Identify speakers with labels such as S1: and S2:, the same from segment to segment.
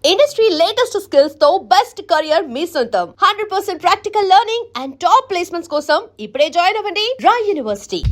S1: Industry latest skills తో best career మీ సొంతం 100% practical learning and top placements కోసం ఇప్పుడే జాయిన్ అవ్వండి రా యూనివర్సిటీ.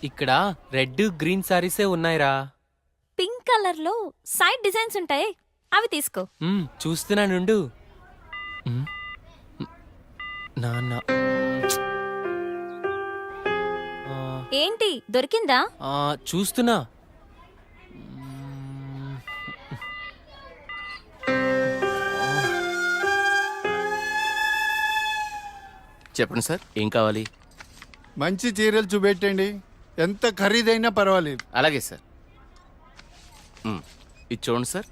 S2: ఇక్కడ రెడ్ గ్రీన్ సారీసే ఉన్నాయిరా.
S3: పింక్ కలర్ లో సైడ్ డిజైన్స్ ఉంటాయి, అవి తీసుకో.
S2: చూస్తున్నానుండు. నాన్న
S3: ఏంటి దొరికిందా?
S2: చూస్తున్నా.
S4: చెప్పండి సార్, ఏం కావాలి?
S5: మంచి చీరలు చూపెట్టండి, ఎంత ఖరీదైనా పర్వాలేదు.
S4: అలాగే సార్. ఇది చూడండి సార్.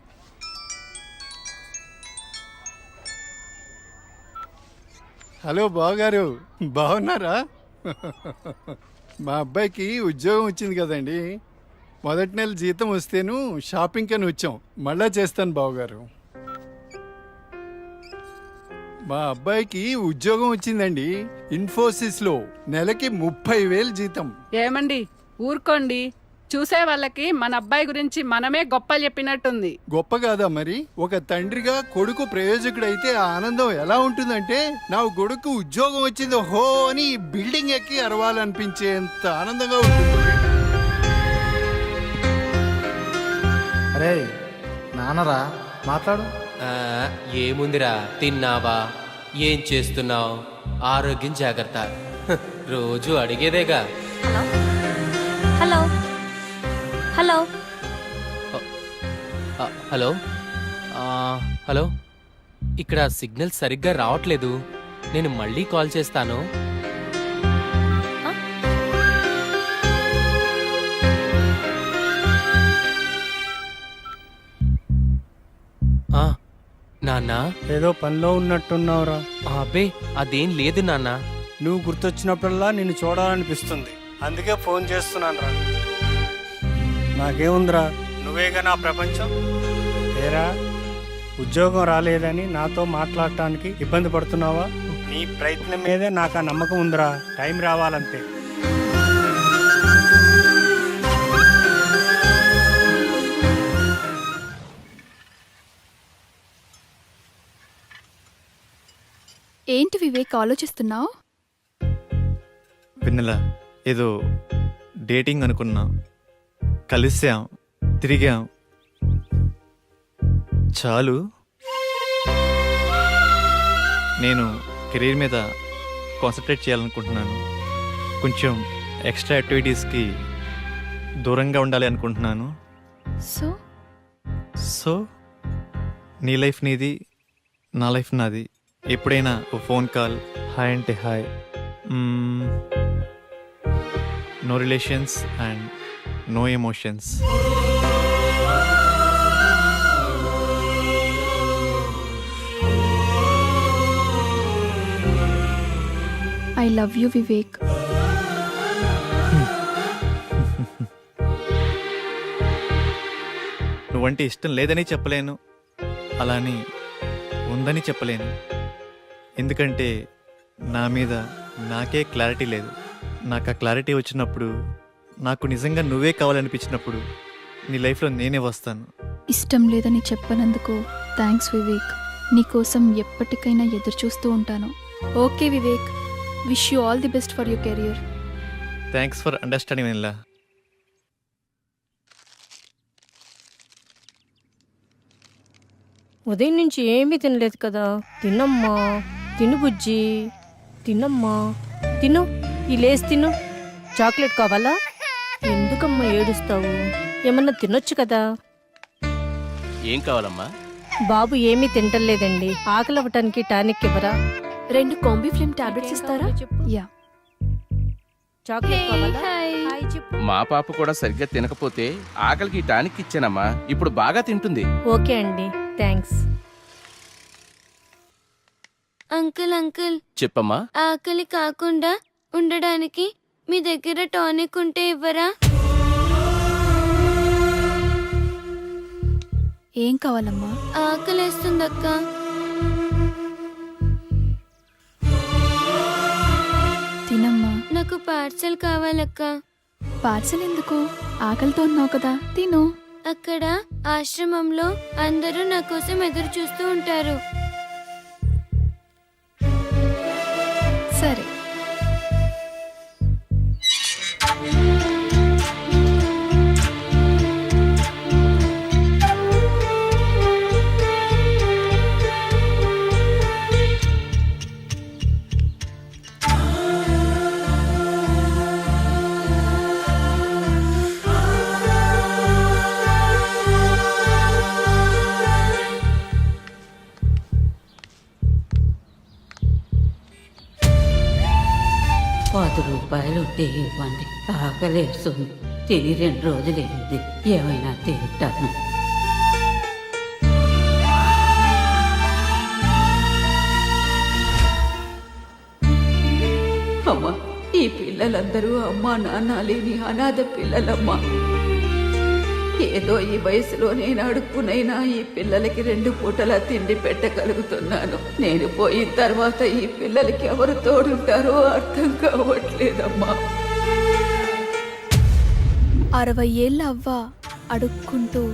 S5: హలో బావగారు, బాగున్నారా? మా అబ్బాయికి ఉద్యోగం వచ్చింది కదండి. మొదటి నెల జీతం వస్తేను షాపింగ్ అని వచ్చాం. మళ్ళా చేస్తాను బావగారు. మా అబ్బాయికి ఉద్యోగం వచ్చిందండి, ఇన్ఫోసిస్ లో. నెలకి 30,000 జీతం.
S6: ఏమండి ఊరుకోండి, చూసే వాళ్ళకి మన అబ్బాయి గురించి మనమే గొప్ప చెప్పినట్టుంది.
S5: గొప్ప కాదా మరి? ఒక తండ్రిగా కొడుకు ప్రయోజకుడైతే ఆ ఆనందం ఎలా ఉంటుందంటే, నా కొడుకు ఉద్యోగం వచ్చింది హో అని బిల్డింగ్ ఎక్కి అరవాలనిపించేంత ఆనందంగా ఉంటుంది.
S7: అరే నాన్నరా, మాట్లాడు.
S2: ఏముందిరా, తిన్నావా, ఏం చేస్తున్నావు, ఆరోగ్యం జాగ్రత్త, రోజు అడిగేదేగా.
S3: హలో హలో
S2: హలో హలో, ఇక్కడ సిగ్నల్ సరిగ్గా రావట్లేదు, నేను మళ్ళీ కాల్ చేస్తాను. నాన్న,
S7: ఏదో పనిలో ఉన్నట్టున్నావురా.
S2: అబ్బే అదేం లేదు నాన్న.
S7: నువ్వు గుర్తొచ్చినప్పుడల్లా నిన్ను చూడాలనిపిస్తుంది, అందుకే ఫోన్ చేస్తున్నాను రా. నాకేముందిరా, నువ్వేగా నా ప్రపంచం. ఏరా, ఉద్యోగం రాలేదని నాతో మాట్లాడటానికి ఇబ్బంది పడుతున్నావా? నీ ప్రయత్నం మీదే నాకు ఆ నమ్మకం ఉందిరా. టైం రావాలంతే.
S8: ఏంటి వివేక్ ఆలోచిస్తున్నావు?
S9: పిన్నెల, ఏదో డేటింగ్ అనుకున్నా, కలిసాం, తిరిగాం, చాలు. నేను కెరీర్ మీద కాన్సన్ట్రేట్ చేయాలనుకుంటున్నాను. కొంచెం ఎక్స్ట్రా యాక్టివిటీస్కి దూరంగా ఉండాలి అనుకుంటున్నాను. సో నీ లైఫ్ నీది, నా లైఫ్ నాది. ఎప్పుడైనా ఓ ఫోన్ కాల్, హాయ్ అంటే hi. No relations and no emotions.
S8: I love you Vivek.
S9: నువ్వంటే ఇష్టం లేదని చెప్పలేను, అలాని ఉందని చెప్పలేను. ఎందుకంటే నా మీద నాకే క్లారిటీ లేదు. నాకు ఆ క్లారిటీ వచ్చినప్పుడు, నాకు నిజంగా నువ్వే కావాలనిపించినప్పుడు నీ లైఫ్లో నేనే వస్తాను.
S8: ఇష్టం లేదని చెప్పనందుకు థ్యాంక్స్ వివేక్. నీకోసం ఎప్పటికైనా ఎదురు చూస్తూ ఉంటాను. Okay Vivek, wish you all the best for your career.
S9: Thanks for understanding vanilla.
S10: ఉదయం నుంచి ఏమీ తినలేదు కదా. తినమ్మా, తిను బుజ్జి, తినమ్మా, తిను. ఈ లేస్ తిను. చాక్లెట్ కావాలా? ఎందుకమ్మా ఏడుస్తావు? ఏమన్నా తినొచ్చు కదా.
S4: ఏం కావాలమ్మా?
S10: బాబు ఏమీ తింటలేదండి. ఆకలి అవ్వటానికి టానిక్ ఇవ్వరా?
S8: 2 కాంబీ ఫ్లేమ్ టాబ్లెట్స్ ఇస్తారా? యా.
S10: చాక్లెట్ కావాలా? హాయ్ చెప్పు.
S4: మా పాప కూడా సరిగ్గా తినకపోతే ఆకలికి టానిక్ ఇచ్చానమ్మా. ఇప్పుడు బాగా తింటుంది.
S10: ఓకే అండి, థ్యాంక్స్.
S3: అంకుల్ అంకుల్,
S4: చెప్పమ్మా.
S3: ఆకలి కాకుండా ఉండడానికి మీ దగ్గర టానిక్ ఉంటే ఇవ్వరా?
S8: ఏం కావాలమ్మా?
S3: ఆకలేస్తుందక్క.
S8: తినమ్మా.
S3: నాకు పార్సల్ కావాలక్క.
S8: పార్సల్ ఎందుకు? ఆకలితో ఉన్నావు కదా, తిను.
S3: అక్కడ ఆశ్రమంలో అందరూ నా కోసం ఎదురు చూస్తూ ఉంటారు.
S8: సరే.
S11: ₹10 ఉంటే ఇవ్వండి. ఆకలేస్తుంది. తిని 2 రోజులైంది. ఏమైనా తింటాను. అమ్మా, ఈ పిల్లలందరూ అమ్మా నాన్న లేని అనాథ పిల్లలమ్మా. ఏదో ఈ వయసులో నేను అడుక్కునైనా ఈ పిల్లలకి 2 పూటలా తిండి పెట్టగలుగుతున్నాను. నేను పోయిన తర్వాత ఈ పిల్లలకి ఎవరు తోడుంటారో అర్థం కావట్లేదమ్మా.
S8: 60 ఏళ్ళ అవ్వ అడుక్కుంటూ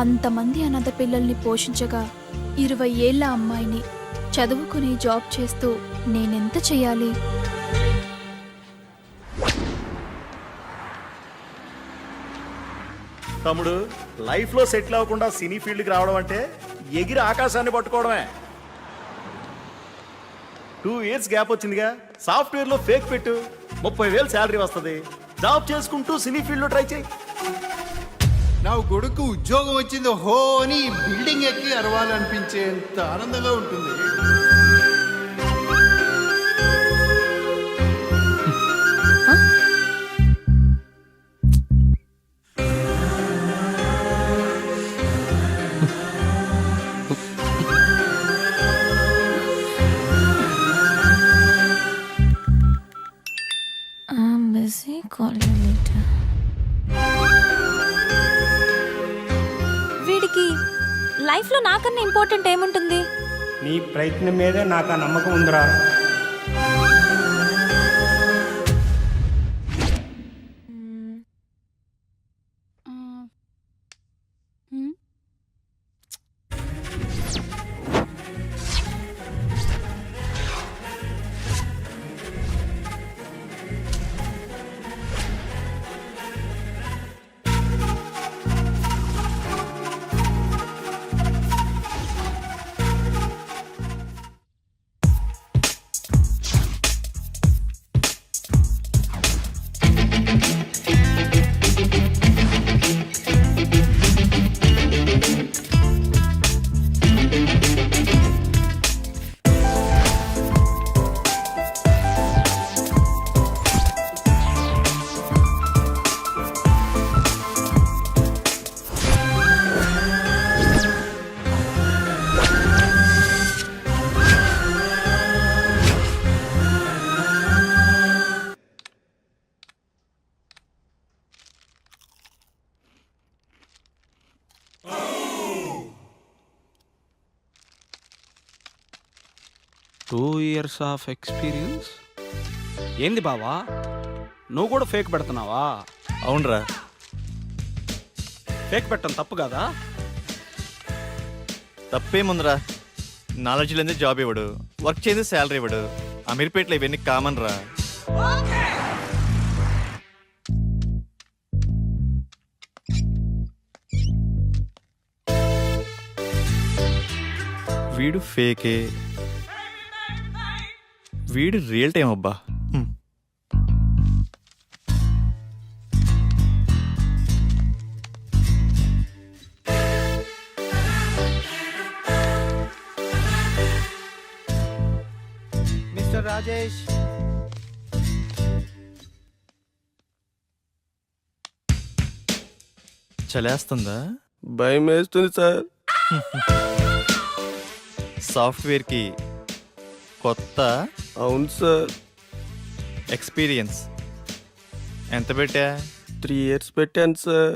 S8: అంతమంది అనాథ పిల్లల్ని పోషించగా 20 ఏళ్ళ అమ్మాయిని చదువుకుని జాబ్ చేస్తూ నేనెంత చెయ్యాలి?
S12: తమ్ముడు, లైఫ్లో సెటిల్ అవ్వకుండా సినీ ఫీల్డ్కి రావడం అంటే ఎగిరి ఆకాశాన్ని పట్టుకోవడమే. 2 ఇయర్స్ గ్యాప్ వచ్చిందిగా. సాఫ్ట్వేర్లో ఫేక్ పెట్టు, 30,000 శాలరీ వస్తుంది. జాబ్ చేసుకుంటూ సినీ ఫీల్డ్లో ట్రై చేయి.
S5: నా కొడుకు ఉద్యోగం వచ్చింది హో అని బిల్డింగ్ ఎక్కి అరవాలనిపించేంత ఆనందంగా ఉంటుంది.
S3: వీడికి లైఫ్లో నాకన్నా ఇంపార్టెంట్ ఏముంటుంది?
S7: నీ ప్రయత్నం మీదే నాకు ఆ నమ్మకం ఉందిరా.
S12: Two years of experience. ఏంది బావా, నువ్వు కూడా ఫేక్ పెడుతున్నావా?
S9: అవునరా.
S12: ఫేక్ పెట్టడం తప్పు కదా?
S9: తప్పేముందిరా, నాలెడ్జ్ లేని జాబ్ ఇవ్వడు, వర్క్ చేసి శాలరీ ఇవ్వడు. అమీర్పేటలో ఇవన్నీ కామన్ రా. వీడు ఫేకే, వీడు రియల్ టైం అబ్బా.
S7: మిస్టర్ రాజేష్,
S9: చలేస్తుందా?
S4: భయం వేస్తుంది సార్.
S9: సాఫ్ట్వేర్కి కొత్త.
S4: అవును సార్.
S9: ఎక్స్పీరియన్స్ ఎంత పెట్టా?
S4: 3 years పెట్టాను సార్.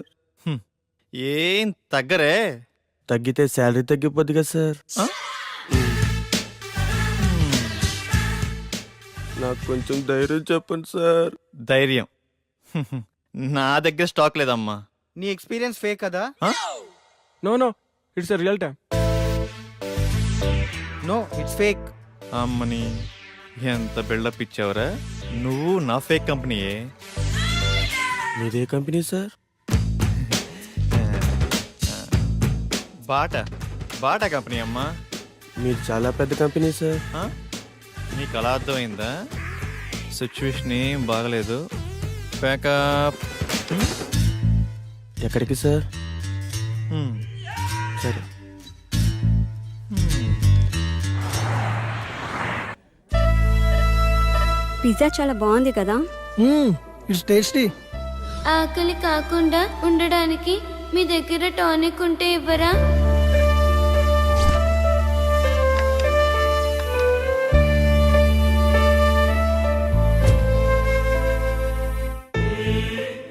S9: ఏం తగ్గరే?
S4: తగ్గితే శాలరీ తగ్గిపోద్ది కదా సార్. నాకు కొంచెం ధైర్యం చెప్పండి సార్.
S9: ధైర్యం నా దగ్గర స్టాక్ లేదమ్మా.
S7: నీ ఎక్స్పీరియన్స్ ఫేక్ కదా?
S4: No it's real time.
S7: No, it's fake.
S9: అమ్మని ఎంత బిల్డప్ ఇచ్చావురా నువ్వు. నా ఫేక్ కంపెనీయే.
S4: మీదే కంపెనీ సార్?
S9: బాటా కంపెనీ అమ్మా.
S4: మీరు చాలా పెద్ద కంపెనీ సార్.
S9: నీకు అలా అర్థమైందా? సిచ్యువేషన్ ఏం బాగలేదు. ప్యాకప్.
S4: ఎక్కడికి సార్? సరే.
S10: పిజ్జా చాలా బాగుంది కదా?
S7: It's tasty.
S3: ఆకలి కాకుండా ఉండడానికి మీ దగ్గర టానిక్ ఉంటే ఇవ్వరా?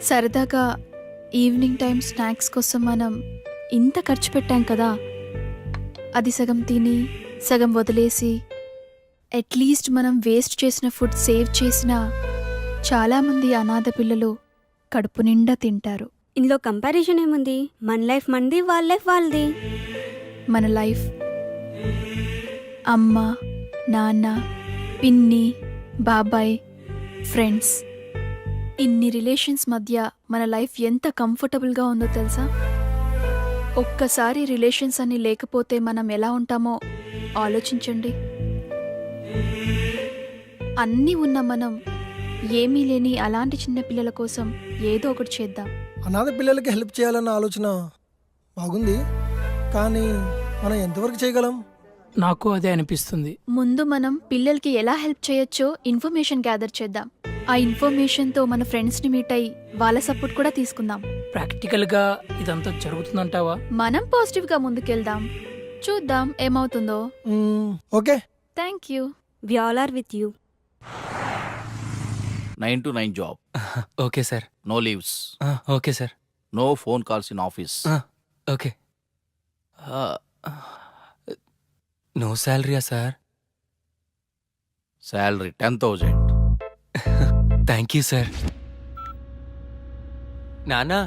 S8: సరదాగా ఈవినింగ్ టైం స్నాక్స్ కోసం మనం ఇంత ఖర్చు పెట్టాం కదా, అది సగం తిని సగం వదిలేసి అట్లీస్ట్ మనం వేస్ట్ చేసిన ఫుడ్ సేవ్ చేసిన చాలామంది అనాథ పిల్లలు కడుపు నిండా తింటారు.
S10: ఇందులో కంపారిజన్ ఏముంది? మన లైఫ్ మనది, వాళ్ళ లైఫ్ వాళ్ళది.
S8: మన లైఫ్ అమ్మ, నాన్న, పిన్ని, బాబాయ్, ఫ్రెండ్స్, ఇన్ని రిలేషన్స్ మధ్య మన లైఫ్ ఎంత కంఫర్టబుల్గా ఉందో తెలుసా? ఒక్కసారి రిలేషన్స్ అన్ని లేకపోతే మనం ఎలా ఉంటామో ఆలోచించండి. అన్నీ ఉన్న మనం ఏమీ లేని అలాంటి చిన్న పిల్లల కోసం ఏదో ఒకటి చేద్దాం.
S7: అనాథ పిల్లలకి హెల్ప్ చేయాలన్న ఆలోచన బాగుంది, కానీ మనం ఎంతవరకు చేయగలం? నాకు అదే అనిపిస్తుంది.
S8: ముందు మనం పిల్లలకి ఎలా హెల్ప్ చేయొచ్చో ఇన్ఫర్మేషన్ గ్యాదర్ చేద్దాం. ఆ ఇన్ఫర్మేషన్తో మన ఫ్రెండ్స్ని మీట్ అయ్యి వాళ్ళ సపోర్ట్ కూడా తీసుకుందాం.
S7: ప్రాక్టికల్ గా ఇదంతా జరుగుతుందంటావా?
S8: మనం పాజిటివ్గా ముందుకెళ్దాం, చూద్దాం ఏమవుతుందో.
S7: Okay,
S8: thank you.
S10: We all are with you.
S13: 9 to 9 job.
S2: Okay sir.
S13: No leaves.
S2: Okay sir.
S13: No phone calls in office.
S2: Okay. No శాలరీయా sir?
S13: Salary 10,000.
S2: Thank you sir. నానా,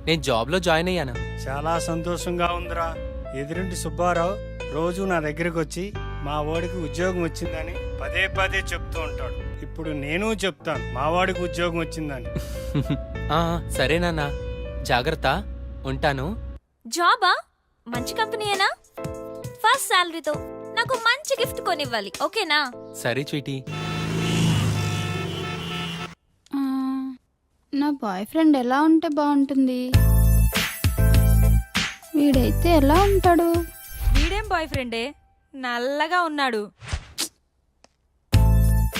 S2: నేను జాబ్లో జాయిన్ అయ్యాను.
S7: చాలా సంతోషంగా ఉందిరా. ఎదురింటి సుబ్బారావు రోజు నా దగ్గరకు వచ్చి మా వాడికి ఉద్యోగం వచ్చిందని పదే పదే చెప్తూ ఉంటాడు. ఇప్పుడు నేను చెప్తాను మా వాడికి ఉద్యోగం వచ్చిందని.
S2: సరే నాన్న, జాగ్రత్త, ఉంటాను.
S3: జాబా? మంచి కంపెనీయేనా? ఫస్ట్ శాలరీతో నాకు మంచి గిఫ్ట్ కొనివ్వాలి, ఓకేనా?
S2: సరే స్వీటీ.
S8: నా బాయ్ ఫ్రెండ్ ఎలా ఉంటే బాగుంటుంది? వీడైతే ఎలా ఉంటాడు?
S3: వీడేం బాయ్ ఫ్రెండే, నల్లగా ఉన్నాడు.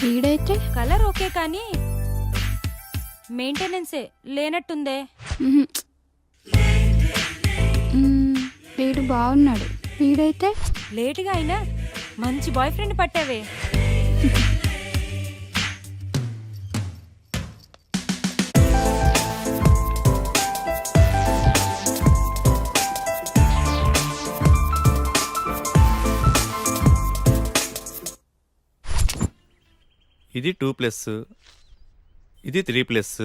S8: వీడైతే
S3: కలర్ ఓకే కానీ మెయింటెనెన్సే లేనట్టుందే.
S8: వీడు బాగున్నాడు. వీడైతే
S3: లేటుగా అయినా మంచి బాయ్ ఫ్రెండ్ పట్టావే.
S9: ఇది 2+, ఇది 3+.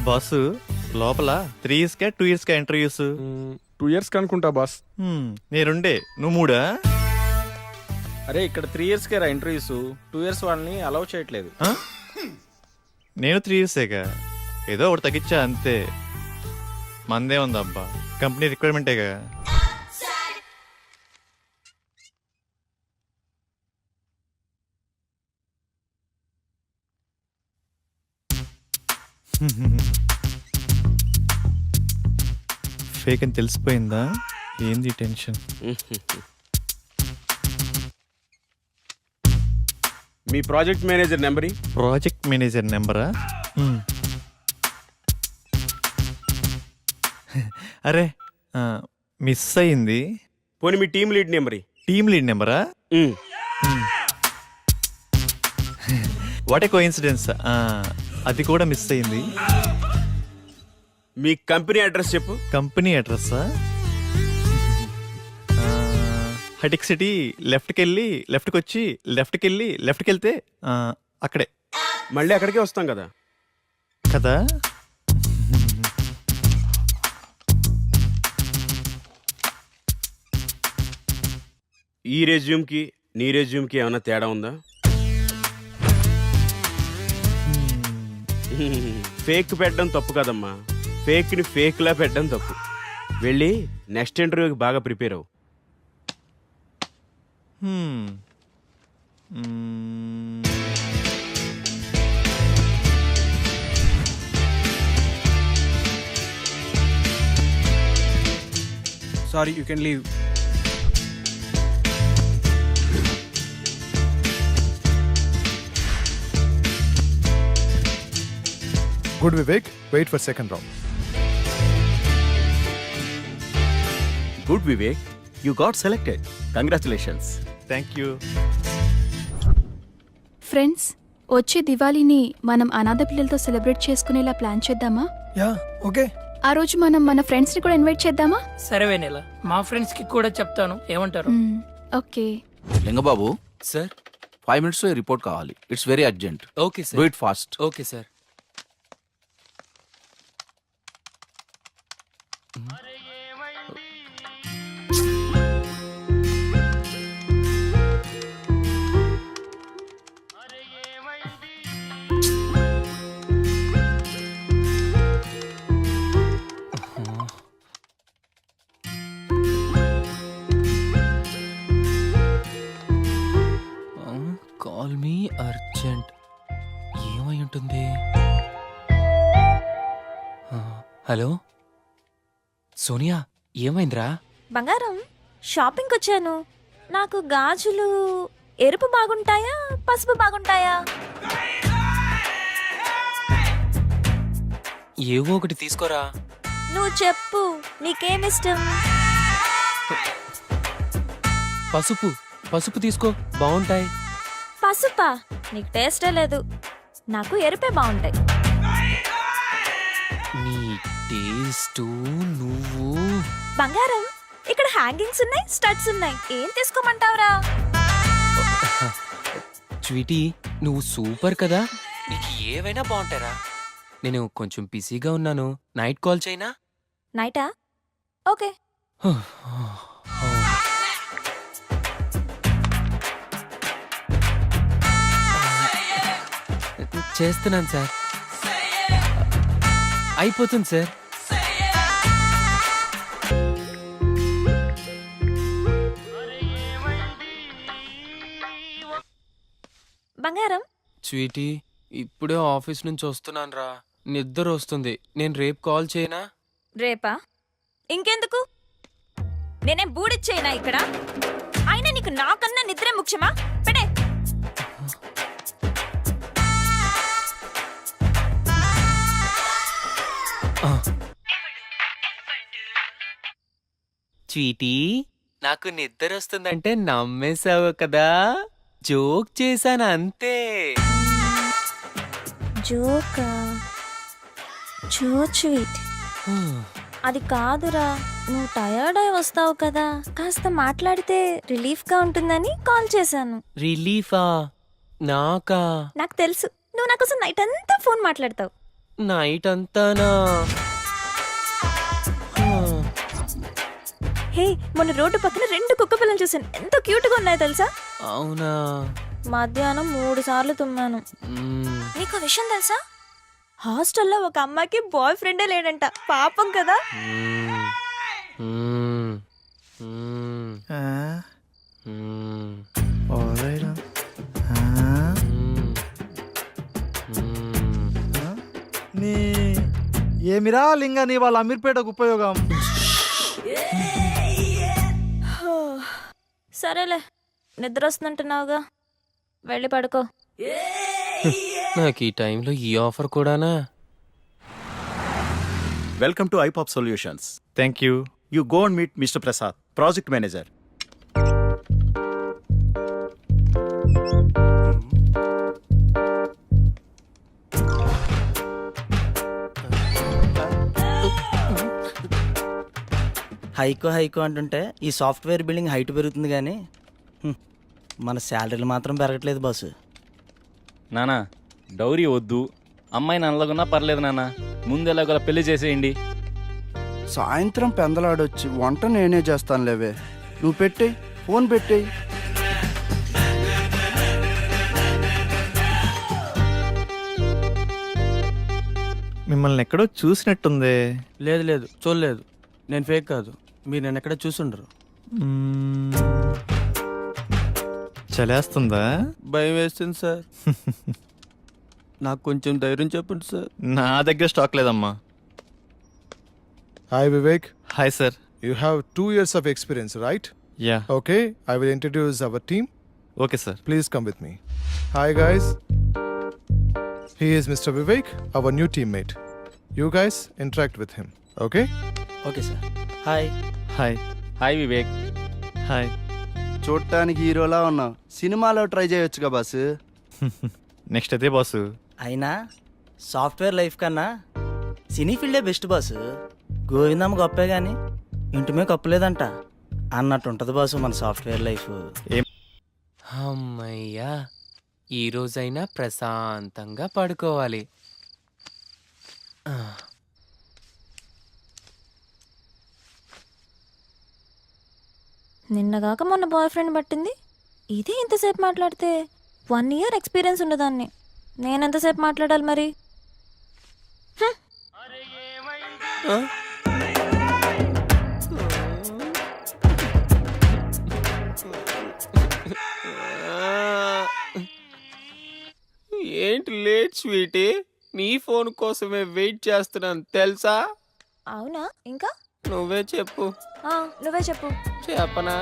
S9: బాసు లోపల 3 yearsకా 2 yearsకా ఇంటర్వ్యూస్?
S4: 2 years అనుకుంటా బాస్.
S9: నేనుండే నువ్వు 3?
S12: అరే ఇక్కడ 3 yearsకే రా ఇంటర్వ్యూస్. 2 years వాళ్ళని అలౌ చేయట్లేదు.
S9: నేను 3 yearsేగా, ఏదో ఒకటి తగ్గించా అంతే. మందే ఉంది అబ్బా, కంపెనీ రిక్వైర్మెంటేగా. ఫేక్ అని తెలిసిపోయిందా? ఏంది టెన్షన్?
S12: మీ project manager number
S9: project manager నెంబరా? అరే మిస్ అయింది.
S12: పోనీ మీ team lead number
S9: team lead నెంబరా? వాట్ ఏ కోఇన్సిడెన్స్, అది కూడా మిస్ అయింది.
S12: మీ కంపెనీ అడ్రస్ చెప్పు.
S9: కంపెనీ అడ్రస్సా? హటిక్ సిటీ లెఫ్ట్కి వెళ్ళి లెఫ్ట్కి వచ్చి లెఫ్ట్కి వెళ్ళి లెఫ్ట్కి వెళ్తే అక్కడే.
S12: మళ్ళీ అక్కడికే వస్తాం కదా.
S9: కదా.
S12: ఈ రెజ్యూమ్కి నీ రెజ్యూమ్కి ఏమైనా తేడా ఉందా? ఫేక్ పెట్టడం తప్పు కదమ్మా, ఫేక్ని ఫేక్లా పెట్టడం తప్పు. వెళ్ళి నెక్స్ట్ ఇంటర్వ్యూకి బాగా ప్రిపేర్ అవ్వు.
S7: Sorry, you can leave.
S5: Good Vivek, wait for second round.
S12: Good Vivek, you got selected. Congratulations.
S9: Thank you.
S8: Friends, వచ్చే దివాళీని మనం అనాథ పిల్లలతో సెలబ్రేట్ చేసుకునేలా ప్లాన్ చేద్దామా?
S7: Yeah, okay.
S8: ఆ రోజు మనం మన ఫ్రెండ్స్ ని కూడా ఇన్వైట్ చేద్దామా?
S10: సరే వెనెల, మా ఫ్రెండ్స్ కి కూడా చెప్తాను, ఏమంటారు?
S8: ఓకే.
S13: లింగబాబు,
S2: సార్
S13: 5 minutes లో రిపోర్ట్ కావాలి. It's very urgent.
S2: Okay
S13: do
S2: sir.
S13: It fast.
S2: Okay sir. Call me urgent. ఏమై ఉంటుంది? హలో సోనియా, ఏమైందిరా?
S3: బంగారం, షాపింగ్కి వచ్చాను. నాకు గాజులు ఎరుపు బాగుంటాయా పసుపు బాగుంటాయా?
S2: ఏవో ఒకటి తీసుకోరా.
S3: నువ్వు చెప్పు, నీకేమిష్టం?
S2: పసుపు పసుపు తీసుకో, బాగుంటాయి.
S3: పసుపా? నీకు టేస్టే లేదు. నాకు ఎరుపే బాగుంటాయి.
S2: నీ టేస్టు నువ్వు.
S3: బంగారం, ఇక్కడ హ్యాంగింగ్స్ ఉన్నాయి, స్టడ్స్ ఉన్నాయి. ఏం తీసుకోమంటావురా?
S2: స్వీటీ, నువ్వు సూపర్ కదా, నీకు ఏవైనా బాగుంటారా. నేను కొంచెం బిజీగా ఉన్నాను, నైట్ కాల్ చేయనా?
S3: నైటా? ఓకే.
S2: చేస్తున్నాను సార్. అయిపోతుంది సార్.
S3: బంగారం,
S2: స్వీటీ, ఇప్పుడే ఆఫీస్ నుంచి వస్తున్నాను రా, నిద్ర వస్తుంది. నేను రేపు కాల్ చేయనా?
S3: రేపా? ఇంకెందుకు? నేనేం బూడిచ్చేయనా ఇక్కడ? అయినా నీకు నాకన్నా నిద్రే ముఖ్యమా? పెడే.
S2: స్వీటీ, నాకు నిద్ర వస్తుందంటే నమ్మేశావు కదా, జోక్ చేశాను అంతే.
S3: జోకా? చో స్వీట్. అది కాదురా, నువ్వు టయర్డ్ అయి వస్తావు కదా, కాస్త మాట్లాడితే రిలీఫ్ గా ఉంటుందని కాల్ చేశాను.
S2: రిలీఫా? నాకా?
S3: నాకు తెలుసు, నువ్వు నా కోసం నైట్ అంతా ఫోన్ మాట్లాడతావు.
S2: నైట్ అంతానా?
S3: హే, మొన్న రోడ్డు పక్కన 2 కుక్క పిల్లలు చూసాను, ఎంత క్యూట్ గా ఉన్నాయో తెలుసా?
S2: అవునా?
S3: మధ్యాహ్నం 3 సార్లు తుమ్మాను.
S2: మ్మ్.
S3: నీకు విషయం తెలుసా? హాస్టల్లో ఒక అమ్మాయికి బాయ్ ఫ్రెండే లేడంట. పాపం కదా.
S14: నీ ఏమిరా లింగ నీ వాళ్ళ అమీర్పేటకు ఉపయోగం.
S3: సరేలే, నిద్ర వస్తుందంటున్నావుగా, వెళ్ళి పడుకో.
S2: నాకు ఈ టైంలో ఈ ఆఫర్ కూడానా?
S12: వెల్కమ్ టు ఐపాప్ solutions.
S9: Thank you.
S12: You go and meet mister Prasad, project manager.
S15: హైకో అంటుంటే ఈ సాఫ్ట్వేర్ బిల్డింగ్ హైట్ పెరుగుతుంది కానీ మన శాలరీలు మాత్రం పెరగట్లేదు బాసు.
S16: నానా డౌరీ వద్దు, అమ్మాయిని అనలాగున్నా పర్లేదు నాన్న, ముందెలాగోలా పెళ్లి చేసేయండి.
S14: సాయంత్రం పెందలాడొచ్చి వంట నేనే చేస్తాను లేవే, నువ్వు పెట్టేయి, ఫోన్ పెట్టేయి.
S9: మిమ్మల్ని ఎక్కడో చూసినట్టుంది.
S14: లేదు లేదు చూడలేదు, నేను ఫేక్ కాదు, మీరు నేను ఎక్కడ చూసుండరు.
S9: చలేస్తుందా?
S14: భయం వేస్తుంది సార్. నాకు కొంచెం ధైర్యం చెప్పండి సార్.
S9: నా దగ్గర స్టాక్ లేదమ్మా.
S17: Hi Vivek,
S9: hi sir.
S17: you have 2 years of experience, right?
S9: Yeah.
S17: Okay, I will introduce our team.
S9: Okay sir.
S17: Please come with me. Hi guys, he is Mr. Vivek, our new teammate. You guys interact with him, okay?
S15: Okay sir. Hi.
S9: Hi.
S16: Hi Vivek.
S9: Hi.
S14: చూడటానికి హీరోలా ఉన్నావు, సినిమాలో try చేయొచ్చుగా boss.
S9: Next అదే boss.
S15: అయినా software life కన్నా సినీ ఫీల్డే best boss. Govindamma గొప్పే కానీ ఇంటిమే కప్పులేదంట అన్నట్టు ఉంటుంది బాసు మన సాఫ్ట్వేర్ లైఫ్.
S2: అమ్మయ్యా, ఈ రోజైనా ప్రశాంతంగా పడుకోవాలి.
S3: నిన్నగాక మొన్న బాయ్ ఫ్రెండ్ పట్టింది, ఇదే ఇంతసేపు మాట్లాడితే 1 year ఎక్స్పీరియన్స్ ఉండదాన్ని. నేనెంతసేపు మాట్లాడాలి మరి?
S2: ఏంటి లేట్ స్వీటీ? నీ ఫోన్ కోసమే వెయిట్ చేస్తున్నాను తెలుసా?
S3: అవునా? ఇంకా
S2: నువ్వే చెప్పు.
S3: నువ్వే చెప్పు.
S2: చెప్పనా?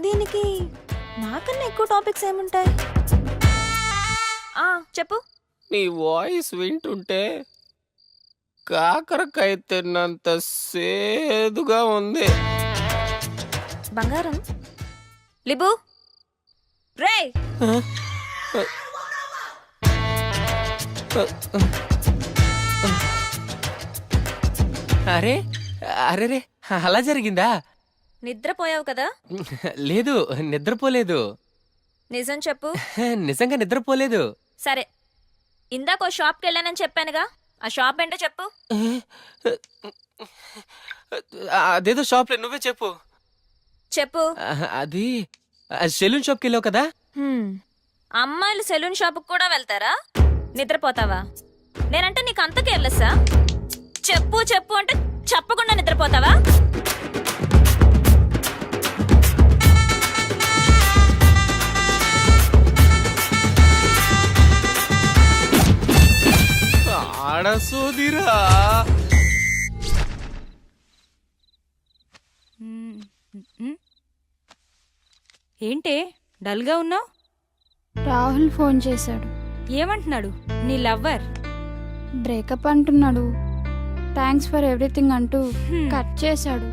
S3: దీనికి నాకన్నా ఎక్కువ టాపిక్స్ ఏముంటాయి? చెప్పు.
S2: నీ వాయిస్ వింటుంటే కాకరకాయ తిన్నంత సేదుగా ఉంది.
S3: బంగారం లిబు రే.
S2: అరే అరే రే, అలా జరిగిందా?
S3: నిద్రపోయావు కదా?
S2: లేదు, నిద్రపోలేదు.
S3: నిజం చెప్పు.
S2: నిజంగా నిద్రపోలేదు.
S3: సరే, ఇందాక షాప్కి వెళ్ళానని చెప్పానుగా, ఆ షాప్ ఏంటో చెప్పు.
S2: అదేదో షాప్లో, నువ్వే చెప్పు.
S3: చెప్పు.
S2: అది సెలూన్ షాప్కి వెళ్ళావు కదా?
S3: అమ్మాయిలు సెలూన్ షాప్కి కూడా వెళ్తారా? నిద్రపోతావా? నేనంటే నీకు అంత కేర్లెస్సా? చెప్పు చెప్పు అంటే చెప్పకుండా నిద్రపోతావా?
S2: ఆడసోదిరా.
S10: ఏంటే డల్గా ఉన్నావు?
S8: రాహుల్ ఫోన్ చేశాడు.
S10: ఏమంటున్నాడు నీ లవ్వర్?
S8: బ్రేకప్ అంటున్నాడు. థ్యాంక్స్ ఫర్ ఎవ్రీథింగ్ అంటూ కట్ చేశాడు.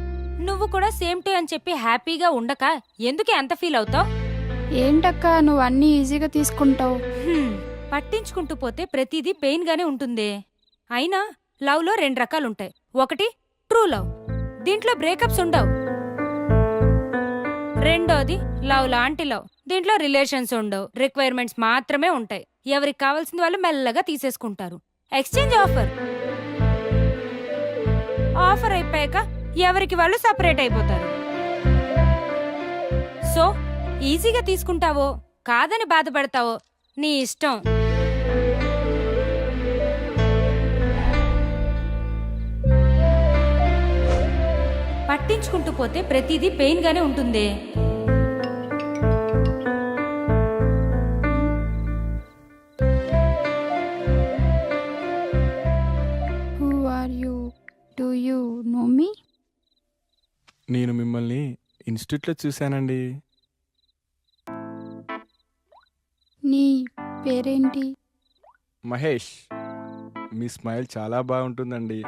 S10: నువ్వు కూడా సేమ్ టు అని చెప్పి హ్యాపీగా ఉండక ఎందుకే అంత ఫీల్ అవుతావు?
S8: ఏంటక్క నువ్వు అన్నీ ఈజీగా తీసుకుంటావు?
S10: పట్టించుకుంటూ పోతే ప్రతిదీ పెయిన్ గానే ఉంటుంది. అయినా లవ్ లో 2 రకాలుంటాయి. ఒకటి ట్రూ లవ్, దీంట్లో బ్రేకప్స్ ఉండవు. రెండోది లవ్ లాంటి లవ్, దీంట్లో రిలేషన్స్ ఉండవు, రిక్వైర్మెంట్స్ మాత్రమే ఉంటాయి. ఎవరికి కావాల్సింది వాళ్ళు మెల్లగా తీసేసుకుంటారు. Exchange offer. ఆఫర్ అయిపోయాక ఎవరికి వాళ్ళు సపరేట్ అయిపోతారు. సో ఈజీగా తీసుకుంటావో కాదని బాధపడతావో నీ ఇష్టం. పట్టించుకుంటూ పోతే ప్రతిదీ పెయిన్ గానే ఉంటుంది.
S8: Who are you? Do you know me?
S18: నేను మిమ్మల్ని ఇన్స్టిట్యూట్లో చూశానండి.
S8: నీ పేరేంటి?
S18: మహేష్. మీ స్మైల్ చాలా బాగుంటుందండి.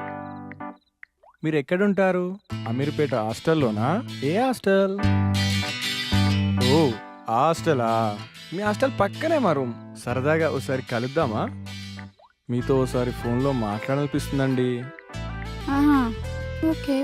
S18: మీరు ఎక్కడుంటారు? అమీర్పేట హాస్టల్లోనా? ఏ హాస్టల్? ఓ ఆ హాస్టలా? మీ హాస్టల్ పక్కనే మా రూమ్. సరదాగా ఒకసారి కలుద్దామా? మీతో ఒకసారి ఫోన్లో మాట్లాడాలనిపిస్తుందండి.
S8: ఓకే.